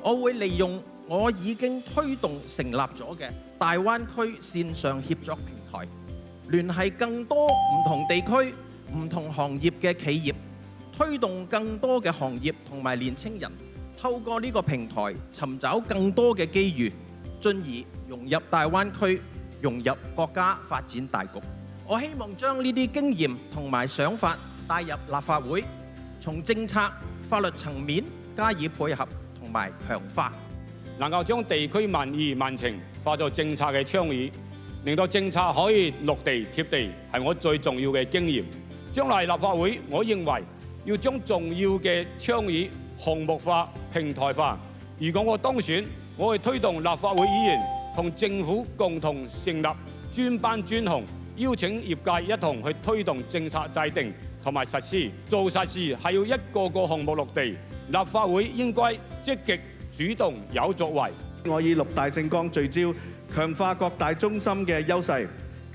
我會利用我已經推動成立咗嘅大灣區線上協作平台，聯繫更多唔同地區、唔同行業嘅企業，推動更多嘅行業同埋年青人透過呢個平台尋找更多嘅機遇，進而融入大灣區，融入國家發展大局。我希望將呢啲經驗同埋想法帶入立法會，從政策、法律層面加以配合同埋強化，能夠將地區民意民情化作政策嘅倡議，令到政策可以落地貼地，係我最重要嘅經驗。將來立法會，我認為要將重要嘅倡議項目化、平台化。如果我當選，我會推動立法會議員同政府共同成立專班專項，邀請業界一同去推動政策制定同埋實施。做實事係要一個個項目落地，立法會應該積極主動有作為。我以6大政綱聚焦，強化各大中心嘅優勢，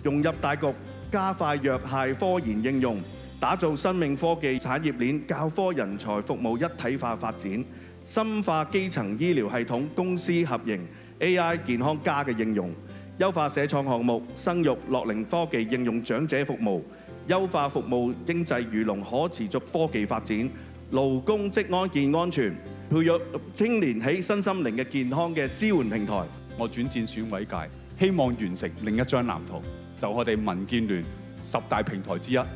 融入大局，加快藥械科研應用，打造生命科技產業鏈，教科人才服務一體化發展，深化基層醫療系統公私合營 AI 健康加嘅應用，優化社創項目、生育樂齡科技應用長者服務，優化服務經濟魚龍可持續科技發展，勞工職安健安全，培育青年起身心靈嘅健康嘅支援平台。我轉戰選委界，希望完成另一張藍圖，就我哋民建聯10大平台之一海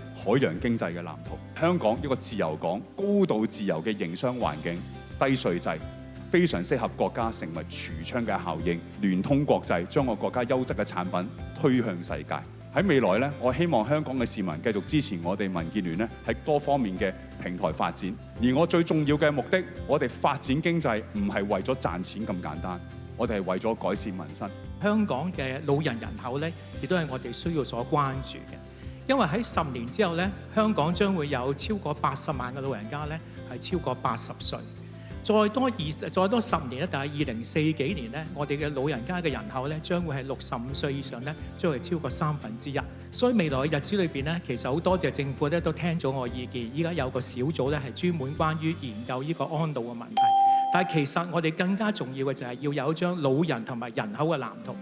洋經濟嘅藍圖。香港一個自由港、高度自由嘅營商環境，低稅制，非常適合國家成為櫥窗嘅效應，聯通國際，將我國家優質嘅產品推向世界。喺未來呢，我希望香港嘅市民繼續支持我哋民建聯呢喺多方面嘅平台發展。而我最重要嘅目的，我哋發展經濟唔係為咗賺錢咁簡單，我哋係為咗改善民生。香港嘅老人人口呢，亦都係我哋需要所關注嘅。因為喺10年之後呢，香港將會有超過80萬嘅老人家呢係超過80歲。再多10年咧，但係2040幾年咧，我哋嘅老人家嘅人口咧，將會係65歲以上咧，將會超過1/3。所以未來嘅日子裏邊咧，其實好多謝政府咧都聽咗我嘅意見，依家有個小組咧係專門關於研究呢個安老嘅問題。但係其實我哋更加重要嘅就係要有一張老人同埋人口嘅藍圖。